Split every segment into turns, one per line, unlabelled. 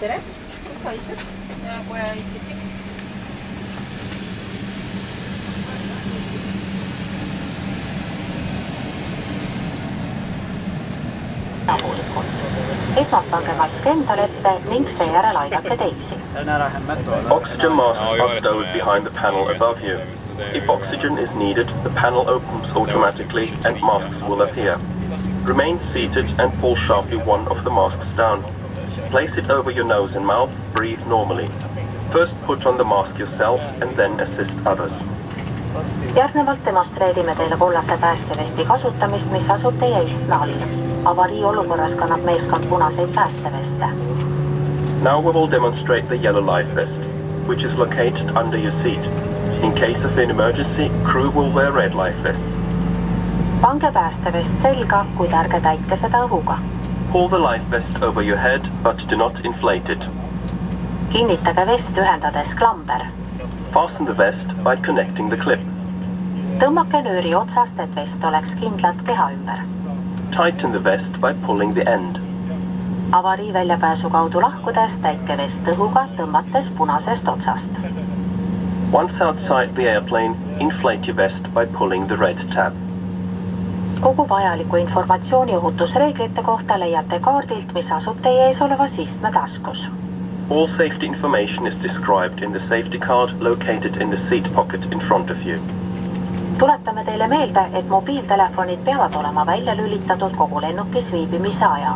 Tere, kus sa istud? Kohe istud.
Esmalt pange mask endale ette ning seejärel aidake teisi.
Oxygen masks are stowed behind the panel above you. If oxygen is needed, the panel opens automatically and masks will appear. Remain seated and pull sharply one of the masks down. Place it over your nose and mouth. Breathe normally. First put on the mask yourself and then assist others.
Järgnevalt demonstreerime teile kollase päästevesti kasutamist, mis asub teie istme all. Avarii olukorras kannab meeskond punaseid päästeveste.
Now we will demonstrate the yellow life vest, which is located under your seat. In case of an emergency, crew will wear red life vests.
Pange päästevest selga, kuid ärge täitke seda õhuga.
Pull the life vest over your head, but do not inflate it.
Kinnitage vest ühendades klamber.
Fasten the vest by connecting the clip.
Tõmmake nööri otsast, et vest oleks kindlalt keha ümber.
Tighten the vest by pulling the end.
Avarii väljapääsu kaudu lahkudes täitke vest õhuga, tõmmates punasest otsast.
Once outside the airplane, inflate your vest by pulling the red tab.
Kogu vajaliku informatsiooni ohutusreeglite kohta leiate kaardilt, mis asub teie ees olevas istme taskus.
All safety information is described in the safety card located in the seat pocket in front of you.
Tuletame teile meelde, et mobiiltelefonid peavad olema välja lülitatud kogu lennukis viibimise aja.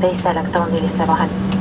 Teiste elektrooniliste vahend.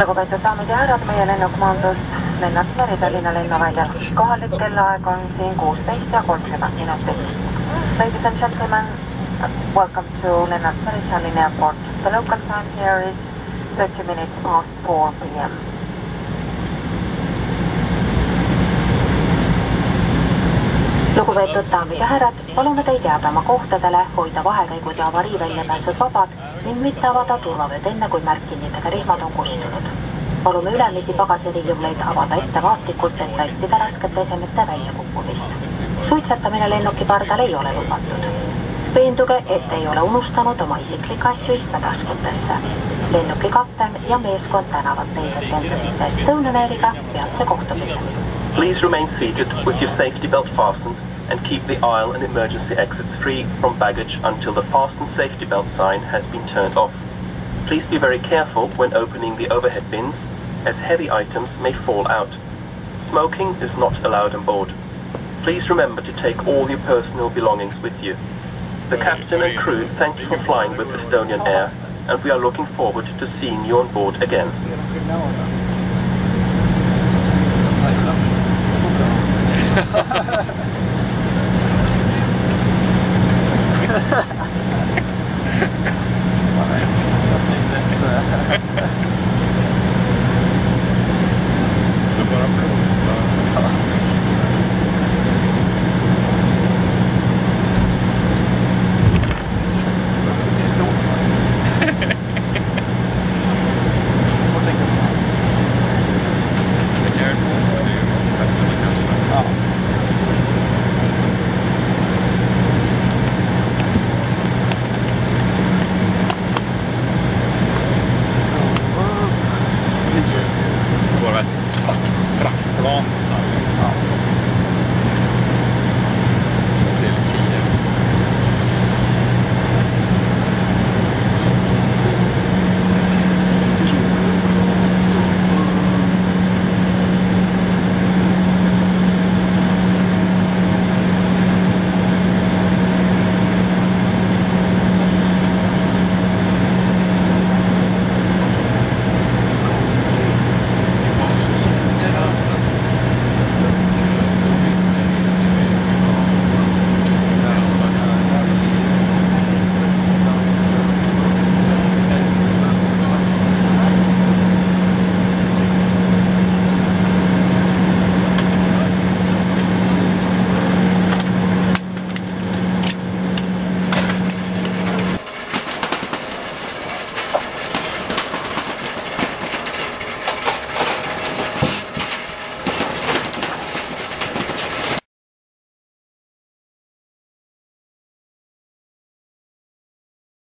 Lugupeetud daamid ja härrad, meie lennuk maandus Lennart Meri Tallinna lennuväljal. Kohalik kellaaeg on siin 16:30. Ladies and gentlemen, welcome to Lennart Meri Tallinn Airport. The local time here is 30 minutes past 4 p.m.
Lugupeetud daamid ja härrad, palume teid jääda oma kohtadele, hoida vahekäigud ja avarii väljapääsud vabad ning mitte avada turvavööd enne, kui märkkinnidega rihmad on kustunud. Palume ülemisi pagasiriiuleid avada ettevaatlikult, et vältida raskete esemete väljakukkumist. Suitsetamine lennuki pardal ei ole lubatud. Veenduge, et ei ole unustanud oma isiklikke asju istmetaskutesse. Lennuki kapten ja meeskond tänavad teid, et endasite Estonian Airiga peatse kohtumiseni.
Please remain seated with your safety belt fastened and keep the aisle and emergency exits free from baggage until the fasten safety belt sign has been turned off. Please be very careful when opening the overhead bins, as heavy items may fall out. Smoking is not allowed on board. Please remember to take all your personal belongings with you. The captain and crew thank you for flying with Estonian Air, and we are looking forward to seeing you on board again.